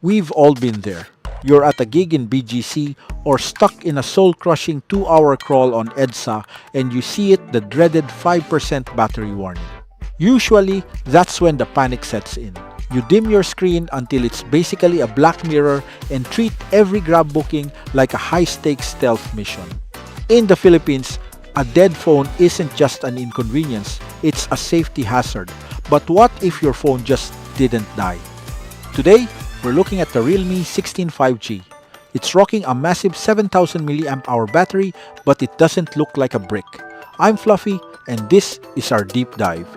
We've all been there. You're at a gig in BGC or stuck in a soul-crushing 2-hour crawl on EDSA and you see it, the dreaded 5% battery warning. Usually, that's when the panic sets in. You dim your screen until it's basically a black mirror and treat every Grab booking like a high-stakes stealth mission. In the Philippines, a dead phone isn't just an inconvenience, it's a safety hazard. But what if your phone just didn't die? Today, we're looking at the realme 16 5G. It's rocking a massive 7000 mAh battery, but it doesn't look like a brick. I'm Fluffy, and this is our deep dive.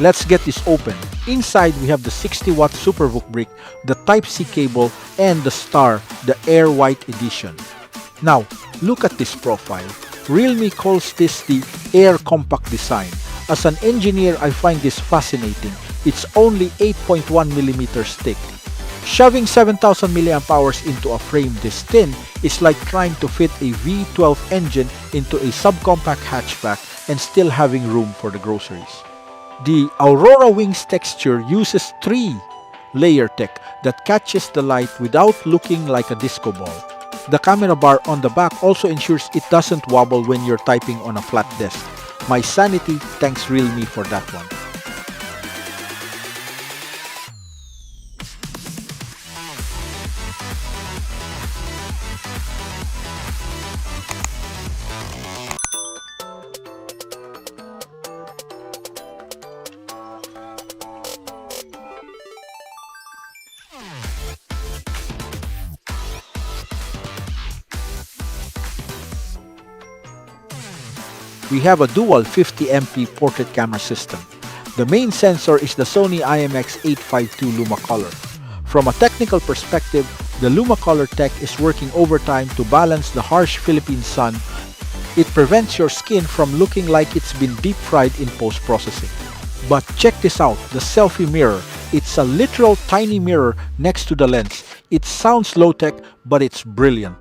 Let's get this open. Inside, we have the 60-watt SuperVOOC brick, the Type-C cable, and the star, the Air White edition. Now, look at this profile. Realme calls this the Air Compact design. As an engineer, I find this fascinating. It's only 8.1mm thick. Shoving 7000 mAh into a frame this thin is like trying to fit a V12 engine into a subcompact hatchback and still having room for the groceries. The Aurora Wings texture uses 3-layer tech that catches the light without looking like a disco ball. The camera bar on the back also ensures it doesn't wobble when you're typing on a flat desk. My sanity thanks Realme for that one. We have a dual 50MP portrait camera system. The main sensor is the Sony IMX852 LumaColor. From a technical perspective, the LumaColor tech is working overtime to balance the harsh Philippine sun. It prevents your skin from looking like it's been deep fried in post-processing. But check this out, the Selfie Mirror. It's a literal tiny mirror next to the lens. It sounds low-tech, but it's brilliant.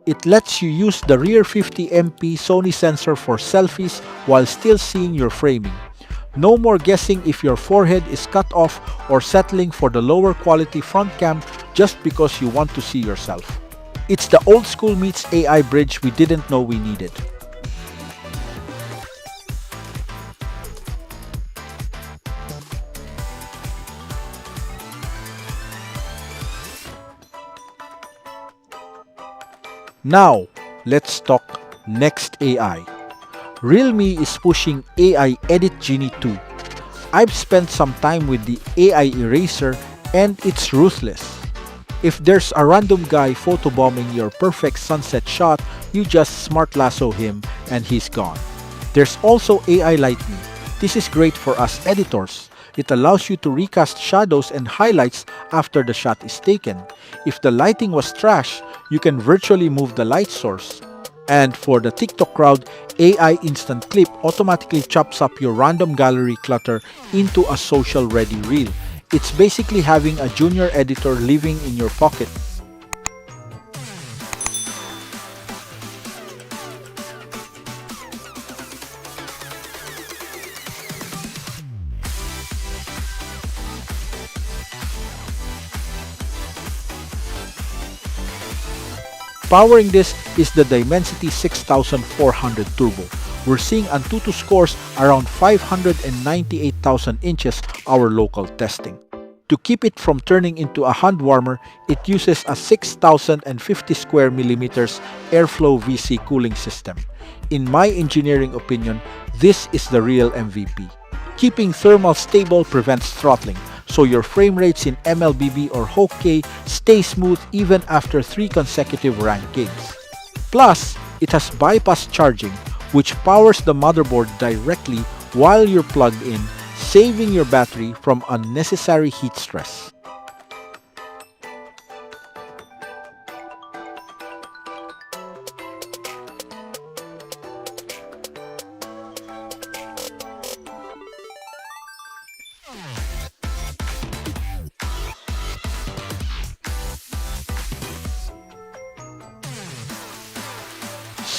It lets you use the rear 50MP Sony sensor for selfies while still seeing your framing. No more guessing if your forehead is cut off or settling for the lower quality front cam just because you want to see yourself. It's the old school meets AI bridge we didn't know we needed. Now, let's talk next AI. Realme is pushing AI Edit Genie 2. I've spent some time with the AI eraser and it's ruthless. If there's a random guy photobombing your perfect sunset shot, you just smart lasso him and he's gone. There's also AI Lightning. This is great for us editors. It allows you to recast shadows and highlights after the shot is taken. If the lighting was trash, you can virtually move the light source. And for the TikTok crowd, AI Instant Clip automatically chops up your random gallery clutter into a social-ready reel. It's basically having a junior editor living in your pocket. Powering this is the Dimensity 6400 Turbo. We're seeing Antutu scores around 598,000 inches, our local testing. To keep it from turning into a hand warmer, it uses a 6,050 square millimeters airflow VC cooling system. In my engineering opinion, this is the real MVP. Keeping thermal stable prevents throttling, so your frame rates in MLBB or Hokey stay smooth even after 3 consecutive rank gigs. Plus, it has bypass charging, which powers the motherboard directly while you're plugged in, saving your battery from unnecessary heat stress.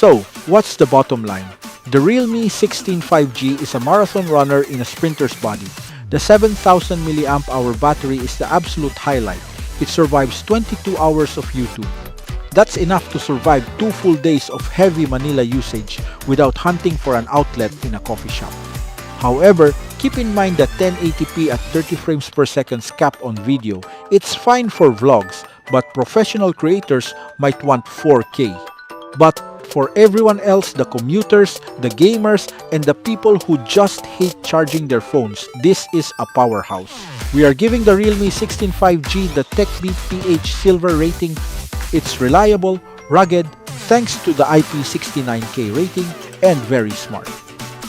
So, what's the bottom line? The realme 16 5G is a marathon runner in a sprinter's body. The 7,000 mAh battery is the absolute highlight. It survives 22 hours of YouTube. That's enough to survive 2 full days of heavy Manila usage without hunting for an outlet in a coffee shop. However, keep in mind that 1080p at 30 frames per second cap on video. It's fine for vlogs, but professional creators might want 4K. But for everyone else, the commuters, the gamers, and the people who just hate charging their phones, this is a powerhouse. We are giving the realme 16 5G the TechBeat PH Silver Rating. It's reliable, rugged, thanks to the IP69K rating, and very smart.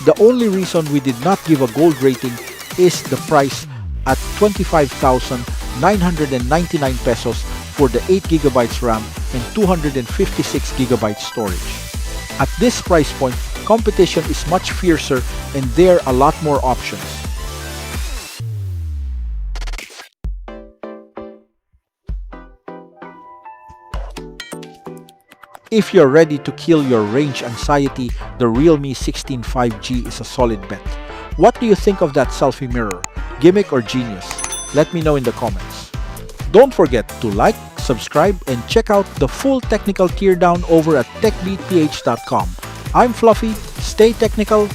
The only reason we did not give a gold rating is the price at 25,999 pesos for the 8GB RAM and 256GB storage. At this price point, competition is much fiercer and there are a lot more options. If you're ready to kill your range anxiety, the realme 16 5G is a solid bet. What do you think of that selfie mirror? Gimmick or genius? Let me know in the comments. Don't forget to like, subscribe, and check out the full technical teardown over at techbeatph.com. I'm Fluffy, stay technical,